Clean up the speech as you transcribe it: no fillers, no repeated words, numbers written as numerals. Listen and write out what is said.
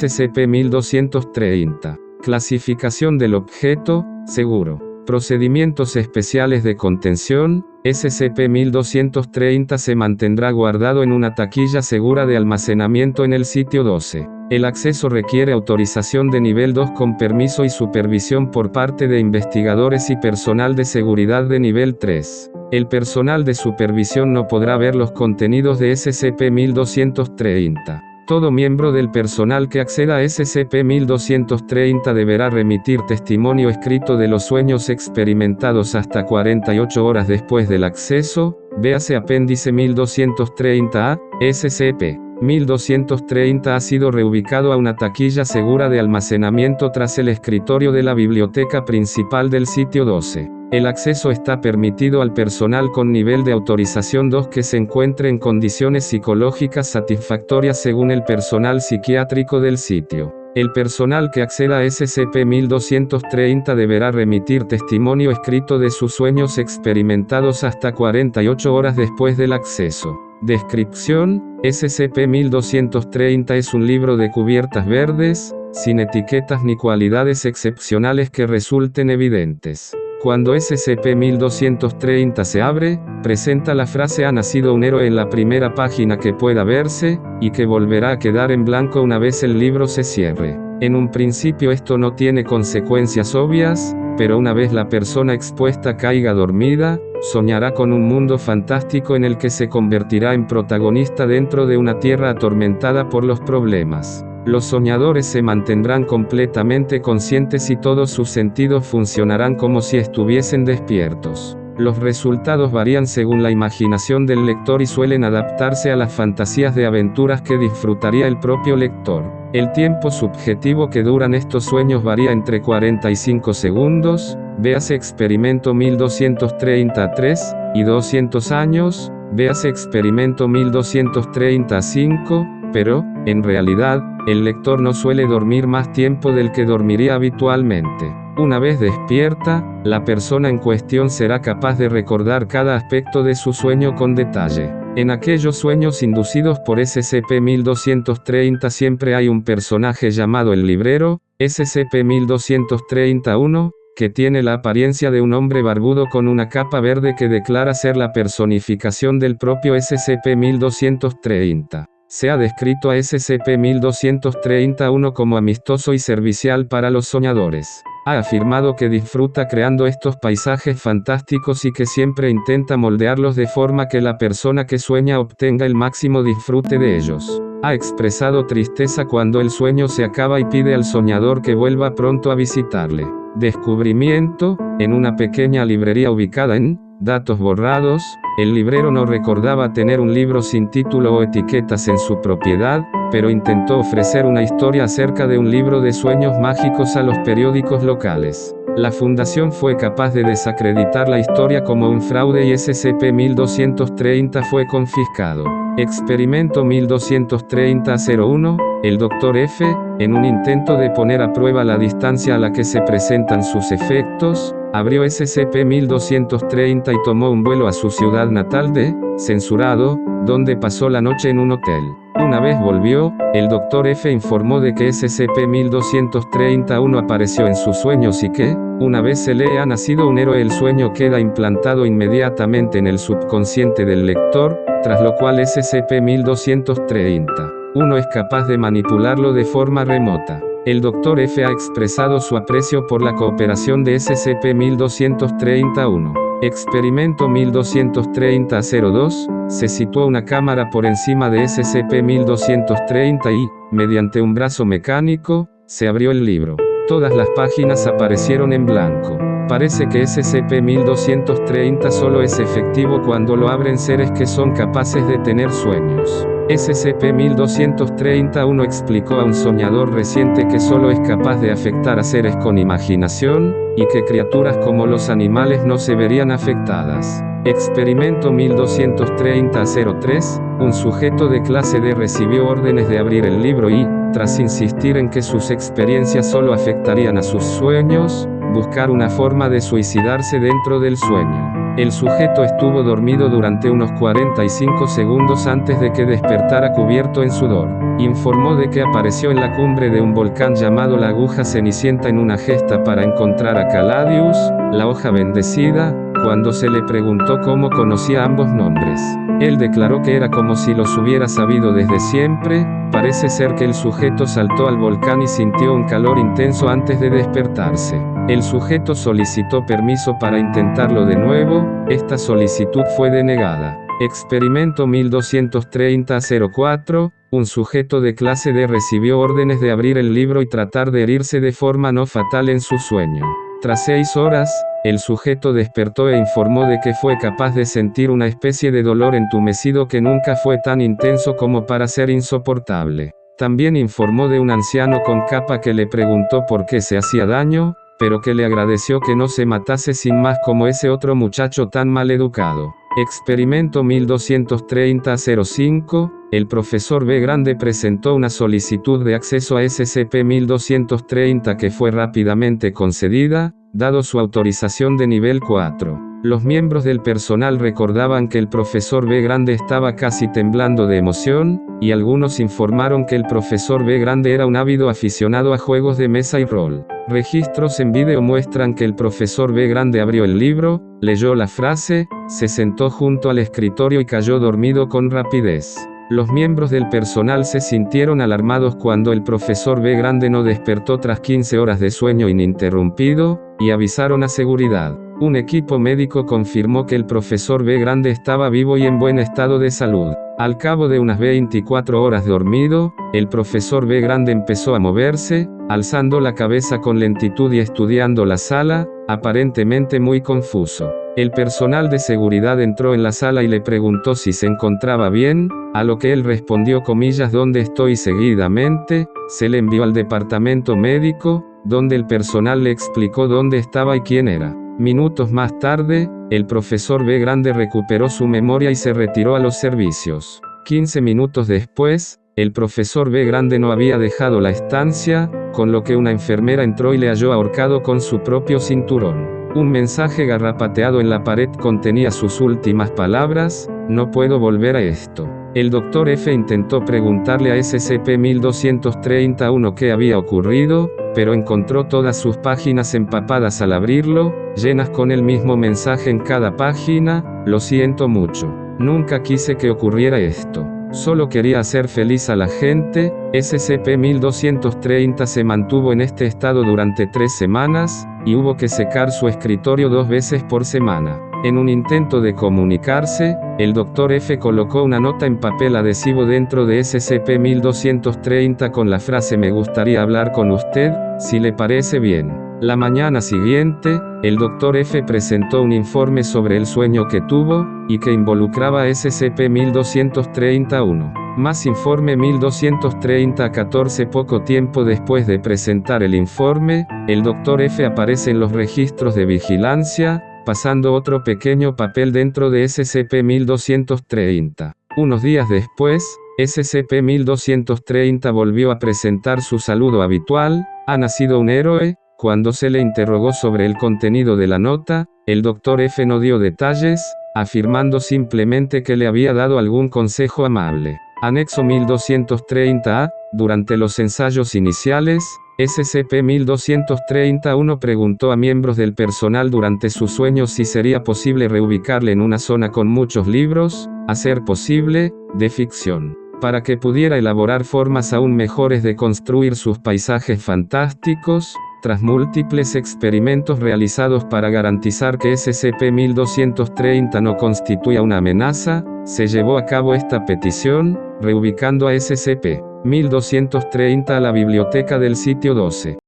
SCP-1230. Clasificación del objeto, seguro. Procedimientos especiales de contención. SCP-1230 se mantendrá guardado en una taquilla segura de almacenamiento en el sitio 12. El acceso requiere autorización de nivel 2 con permiso y supervisión por parte de investigadores y personal de seguridad de nivel 3. El personal de supervisión no podrá ver los contenidos de SCP-1230. Todo miembro del personal que acceda a SCP-1230 deberá remitir testimonio escrito de los sueños experimentados hasta 48 horas después del acceso. Véase Apéndice 1230-A. SCP-1230 ha sido reubicado a una taquilla segura de almacenamiento tras el escritorio de la biblioteca principal del sitio 12. El acceso está permitido al personal con nivel de autorización 2 que se encuentre en condiciones psicológicas satisfactorias según el personal psiquiátrico del sitio. El personal que acceda a SCP-1230 deberá remitir testimonio escrito de sus sueños experimentados hasta 48 horas después del acceso. Descripción: SCP-1230 es un libro de cubiertas verdes, sin etiquetas ni cualidades excepcionales que resulten evidentes. Cuando SCP-1230 se abre, presenta la frase "Ha nacido un héroe" en la primera página que pueda verse, y que volverá a quedar en blanco una vez el libro se cierre. En un principio esto no tiene consecuencias obvias, pero una vez la persona expuesta caiga dormida, soñará con un mundo fantástico en el que se convertirá en protagonista dentro de una tierra atormentada por los problemas. Los soñadores se mantendrán completamente conscientes y todos sus sentidos funcionarán como si estuviesen despiertos. Los resultados varían según la imaginación del lector y suelen adaptarse a las fantasías de aventuras que disfrutaría el propio lector. El tiempo subjetivo que duran estos sueños varía entre 45 segundos, véase Experimento 1230-3, y 200 años, véase Experimento 1230-5, pero, en realidad, el lector no suele dormir más tiempo del que dormiría habitualmente. Una vez despierta, la persona en cuestión será capaz de recordar cada aspecto de su sueño con detalle. En aquellos sueños inducidos por SCP-1230 siempre hay un personaje llamado el librero, SCP-1231, que tiene la apariencia de un hombre barbudo con una capa verde que declara ser la personificación del propio SCP-1230. Se ha descrito a SCP-1231 como amistoso y servicial para los soñadores. Ha afirmado que disfruta creando estos paisajes fantásticos y que siempre intenta moldearlos de forma que la persona que sueña obtenga el máximo disfrute de ellos. Ha expresado tristeza cuando el sueño se acaba y pide al soñador que vuelva pronto a visitarle. Descubrimiento: en una pequeña librería ubicada en Datos borrados, el librero no recordaba tener un libro sin título o etiquetas en su propiedad, pero intentó ofrecer una historia acerca de un libro de sueños mágicos a los periódicos locales. La fundación fue capaz de desacreditar la historia como un fraude y SCP-1230 fue confiscado. Experimento 1230-01, el Dr. F, en un intento de poner a prueba la distancia a la que se presentan sus efectos, abrió SCP-1230 y tomó un vuelo a su ciudad natal de Censurado, donde pasó la noche en un hotel. Una vez volvió, el Dr. F informó de que SCP-1231 apareció en sus sueños y que, una vez se le ha nacido un héroe, el sueño queda implantado inmediatamente en el subconsciente del lector, tras lo cual SCP-1230 es capaz de manipularlo de forma remota. El Dr. F ha expresado su aprecio por la cooperación de SCP-1231. Experimento 1230-02, se situó una cámara por encima de SCP-1230 y, mediante un brazo mecánico, se abrió el libro. Todas las páginas aparecieron en blanco. Parece que SCP-1230 solo es efectivo cuando lo abren seres que son capaces de tener sueños. SCP-1231 explicó a un soñador reciente que solo es capaz de afectar a seres con imaginación, y que criaturas como los animales no se verían afectadas. Experimento 1230-03, un sujeto de clase D recibió órdenes de abrir el libro y, tras insistir en que sus experiencias solo afectarían a sus sueños, buscar una forma de suicidarse dentro del sueño. El sujeto estuvo dormido durante unos 45 segundos antes de que despertara cubierto en sudor. Informó de que apareció en la cumbre de un volcán llamado la Aguja Cenicienta en una gesta para encontrar a Caladius, la hoja bendecida, cuando se le preguntó cómo conocía ambos nombres. Él declaró que era como si los hubiera sabido desde siempre. Parece ser que el sujeto saltó al volcán y sintió un calor intenso antes de despertarse. El sujeto solicitó permiso para intentarlo de nuevo. Esta solicitud fue denegada. Experimento 1230-04. Un sujeto de clase D recibió órdenes de abrir el libro y tratar de herirse de forma no fatal en su sueño. Tras 6 horas, el sujeto despertó e informó de que fue capaz de sentir una especie de dolor entumecido que nunca fue tan intenso como para ser insoportable. También informó de un anciano con capa que le preguntó por qué se hacía daño, pero que le agradeció que no se matase sin más como ese otro muchacho tan mal educado. Experimento 1230-05. El profesor B. Grande presentó una solicitud de acceso a SCP-1230 que fue rápidamente concedida, dado su autorización de nivel 4. Los miembros del personal recordaban que el profesor B. Grande estaba casi temblando de emoción, y algunos informaron que el profesor B. Grande era un ávido aficionado a juegos de mesa y rol. Registros en vídeo muestran que el profesor B. Grande abrió el libro, leyó la frase, se sentó junto al escritorio y cayó dormido con rapidez. Los miembros del personal se sintieron alarmados cuando el profesor B. Grande no despertó tras 15 horas de sueño ininterrumpido, y avisaron a seguridad. Un equipo médico confirmó que el profesor B. Grande estaba vivo y en buen estado de salud. Al cabo de unas 24 horas dormido, el profesor B. Grande empezó a moverse, alzando la cabeza con lentitud y estudiando la sala, aparentemente muy confuso. El personal de seguridad entró en la sala y le preguntó si se encontraba bien, a lo que él respondió ¿dónde estoy? Seguidamente, se le envió al departamento médico, donde el personal le explicó dónde estaba y quién era. Minutos más tarde, el profesor B. Grande recuperó su memoria y se retiró a los servicios. 15 minutos después, el profesor B. Grande no había dejado la estancia, con lo que una enfermera entró y le halló ahorcado con su propio cinturón. Un mensaje garrapateado en la pared contenía sus últimas palabras: no puedo volver a esto. El Dr. F intentó preguntarle a SCP-1231 qué había ocurrido, pero encontró todas sus páginas empapadas al abrirlo, llenas con el mismo mensaje en cada página: lo siento mucho. Nunca quise que ocurriera esto. Solo quería hacer feliz a la gente. SCP-1230 se mantuvo en este estado durante 3 semanas, y hubo que secar su escritorio 2 veces por semana. En un intento de comunicarse, el Dr. F colocó una nota en papel adhesivo dentro de SCP-1230 con la frase «Me gustaría hablar con usted, si le parece bien». La mañana siguiente, el Dr. F presentó un informe sobre el sueño que tuvo, y que involucraba a SCP-1231. Más informe 1230-14. Poco tiempo después de presentar el informe, el Dr. F aparece en los registros de vigilancia, pasando otro pequeño papel dentro de SCP-1230. Unos días después, SCP-1230 volvió a presentar su saludo habitual: «Ha nacido un héroe». Cuando se le interrogó sobre el contenido de la nota, el Dr. F no dio detalles, afirmando simplemente que le había dado algún consejo amable. Anexo 1230-A. Durante los ensayos iniciales, SCP-1231 preguntó a miembros del personal durante sus sueños si sería posible reubicarle en una zona con muchos libros, a ser posible, de ficción, para que pudiera elaborar formas aún mejores de construir sus paisajes fantásticos. Tras múltiples experimentos realizados para garantizar que SCP-1230 no constituía una amenaza, se llevó a cabo esta petición, reubicando a SCP-1230 a la biblioteca del sitio 12.